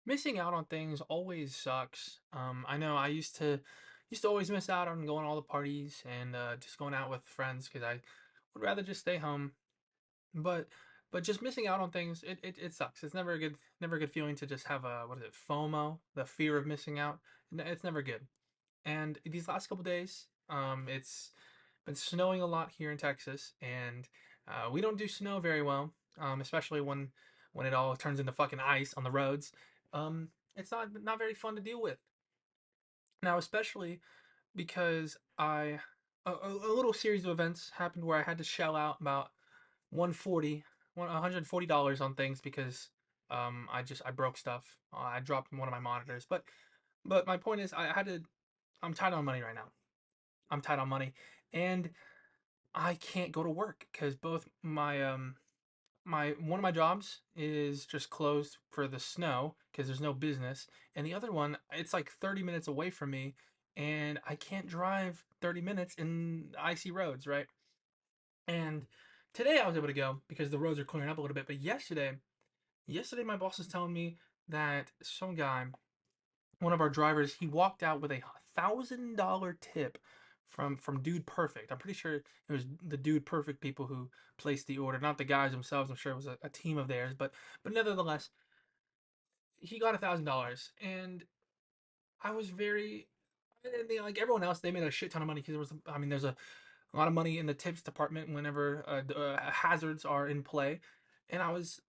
Missing out on things always sucks. I know I used to always miss out on going to all the parties and just going out with friends because I would rather just stay home. But but just missing out on things, it sucks. It's never a good feeling to just have a what is it, FOMO, the fear of missing out. It's never good. And these last couple days, it's been snowing a lot here in Texas, and we don't do snow very well, especially when it all turns into fucking ice on the roads. It's not very fun to deal with now, especially because a little series of events happened where I had to shell out about 140 $140 on things because I broke stuff. I dropped one of my monitors, but my point is I'm tight on money right now. I'm tight on money, and I can't go to work because both my one of my jobs is just closed for the snow because there's no business, and the other one it's like 30 minutes away from me, and I can't drive 30 minutes in icy roads, right? And today I was able to go because the roads are clearing up a little bit, but yesterday my boss was telling me that some guy, one of our drivers, he walked out with $1,000 tip from Dude Perfect. I'm pretty sure it was the Dude Perfect people who placed the order, not the guys themselves. I'm sure it was a team of theirs, but nevertheless, he got $1,000, and I was very and like everyone else, they made a shit ton of money because there's a lot of money in the tips department whenever hazards are in play, and I was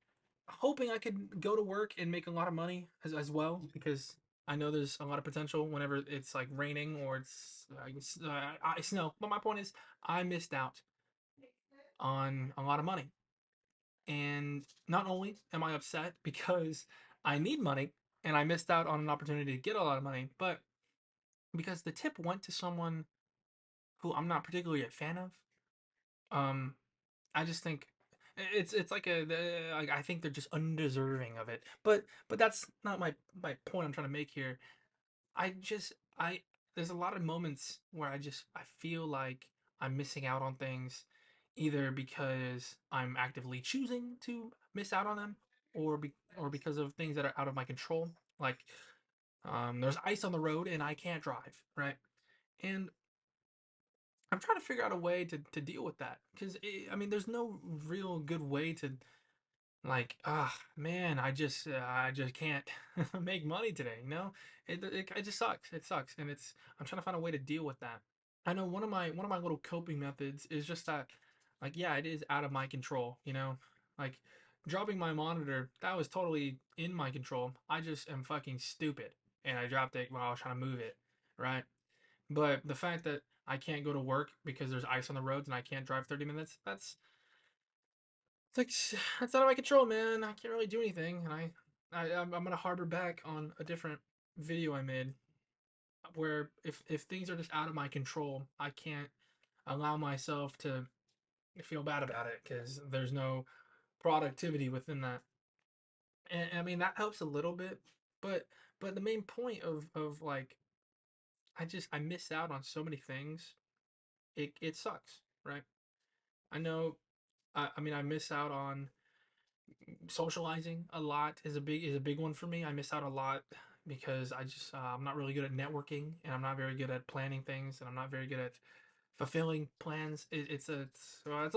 hoping I could go to work and make a lot of money as well because I know there's a lot of potential whenever it's like raining or it's snow. But my point is, I missed out on a lot of money, and not only am I upset because I need money and I missed out on an opportunity to get a lot of money, but because the tip went to someone who I'm not particularly a fan of. Um, I just think it's like like I think they're just undeserving of it. But that's not my point I'm trying to make here. I there's a lot of moments where I feel like I'm missing out on things either because I'm actively choosing to miss out on them or because of things that are out of my control. Like there's ice on the road and I can't drive, right? And I'm trying to figure out a way to deal with that because there's no real good way to like, man, I just can't make money today. It just sucks. It sucks, and it's I'm trying to find a way to deal with that. I know one of my little coping methods is just that, like, yeah, it is out of my control. Like dropping my monitor that was totally in my control. I just am fucking stupid, and I dropped it while I was trying to move it, right? But the fact that I can't go to work because there's ice on the roads and I can't drive 30 minutes, it's like that's out of my control, man. I can't really do anything. And I'm gonna harbor back on a different video I made where if things are just out of my control, I can't allow myself to feel bad about it because there's no productivity within that. And I mean that helps a little bit, but the main point of like I miss out on so many things. It sucks, right? I know. I miss out on socializing a lot is a big one for me. I miss out a lot because I'm not really good at networking and I'm not very good at planning things and I'm not very good at fulfilling plans. It's a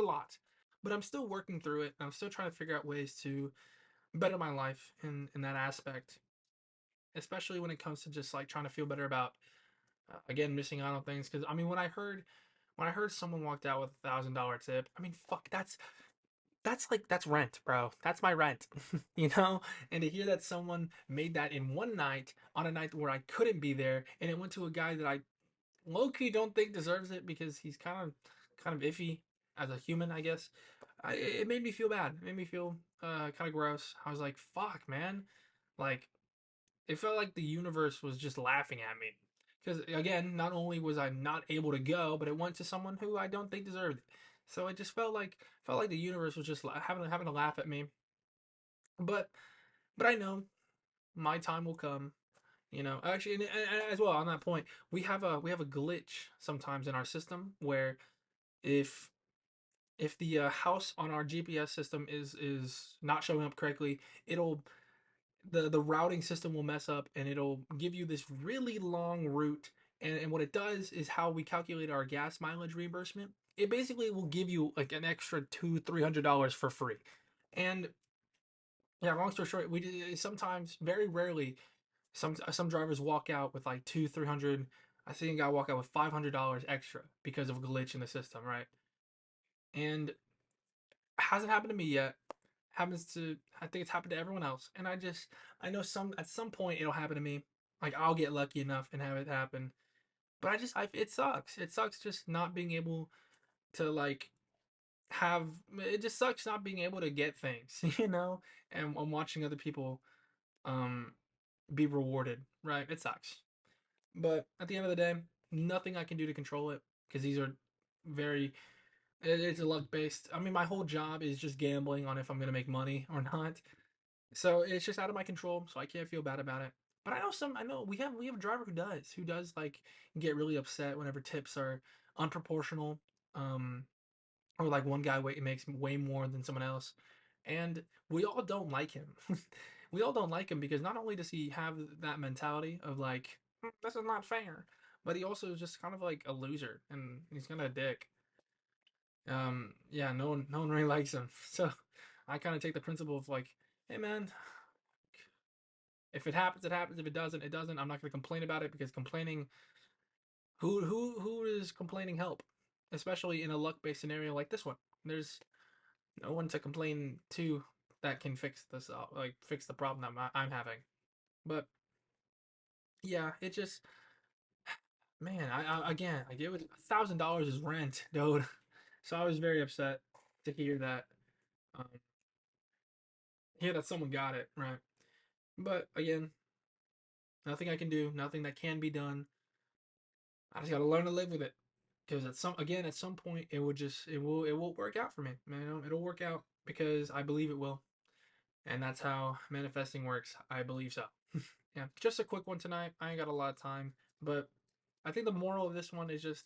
lot, but I'm still working through it. And I'm still trying to figure out ways to better my life in that aspect, especially when it comes to just like trying to feel better about again missing out on things. Because when I heard someone walked out with $1,000 tip, I mean, fuck, that's rent, bro. That's my rent, you know? And to hear that someone made that in one night on a night where I couldn't be there, and it went to a guy that I low key don't think deserves it because he's kind of iffy as a human, I guess. It made me feel bad. It made me feel kind of gross. I was like, fuck, man. Like, it felt like the universe was just laughing at me. Because again, not only was I not able to go, but it went to someone who I don't think deserved it. So it just felt like the universe was just having a laugh at me. But but I know my time will come. Actually, and as well on that point, we have a glitch sometimes in our system where if if the house on our GPS system is not showing up correctly, it'll the routing system will mess up and it'll give you this really long route. And what it does is how we calculate our gas mileage reimbursement. It basically will give you like an extra $200-300 for free. And yeah, long story short, we sometimes, very rarely, some drivers walk out with like 200-300. I think I walk out with $500 extra because of a glitch in the system, right? And hasn't happened to me yet. Happens to, I think it's happened to everyone else. And I know at some point it'll happen to me. Like I'll get lucky enough and have it happen. But it sucks. It sucks just not being able to like have, it just sucks not being able to get things, you know? And I'm watching other people um be rewarded, right? It sucks. But at the end of the day, nothing I can do to control it because these are very, it's a luck based. I mean, my whole job is just gambling on if I'm going to make money or not. So it's just out of my control, so I can't feel bad about it. But I know we have a driver who does like get really upset whenever tips are unproportional, um, or like one guy makes way more than someone else, and we all don't like him. We all don't like him because not only does he have that mentality of like, this is not fair," but he also is just kind of like a loser and he's kind of a dick. Yeah, no one really likes him. So I kind of take the principle of like, hey man, if it happens, it happens. If it doesn't, it doesn't. I'm not going to complain about it because complaining, who is complaining help, especially in a luck based scenario like this one. There's no one to complain to that can fix this like fix the problem that I'm having. But yeah, it just, man, I again, I give it $1,000 is rent, dude. So I was very upset to um, hear that someone got it right. But again, nothing I can do, nothing that can be done. I just got to learn to live with it. Because at some point it will work out for me, man. It'll work out because I believe it will, and that's how manifesting works. I believe so. Yeah, just a quick one tonight. I ain't got a lot of time, but I think the moral of this one is just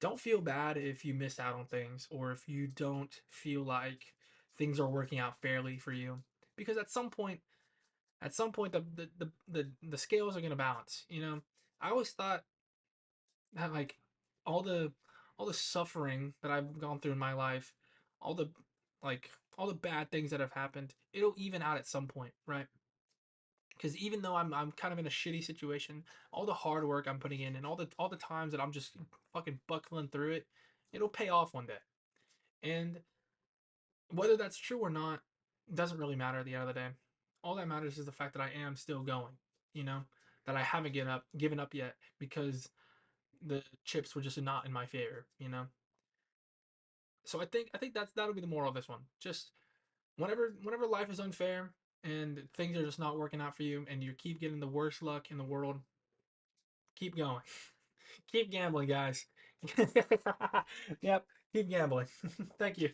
don't feel bad if you miss out on things or if you don't feel like things are working out fairly for you, because at some point the scales are gonna balance. I always thought that like all the all the suffering that I've gone through in my life, all the like all the bad things that have happened, it'll even out at some point, right? Because even though I'm kind of in a shitty situation, all the hard work I'm putting in and all the times that I'm just fucking buckling through it, it'll pay off one day. And whether that's true or not doesn't really matter at the end of the day. All that matters is the fact that I am still going, you know, that I haven't given up yet because the chips were just not in my favor. So I think that'll be the moral of this one. Just whenever life is unfair and things are just not working out for you and you keep getting the worst luck in the world, keep going. Keep gambling, guys. Yep, keep gambling. Thank you.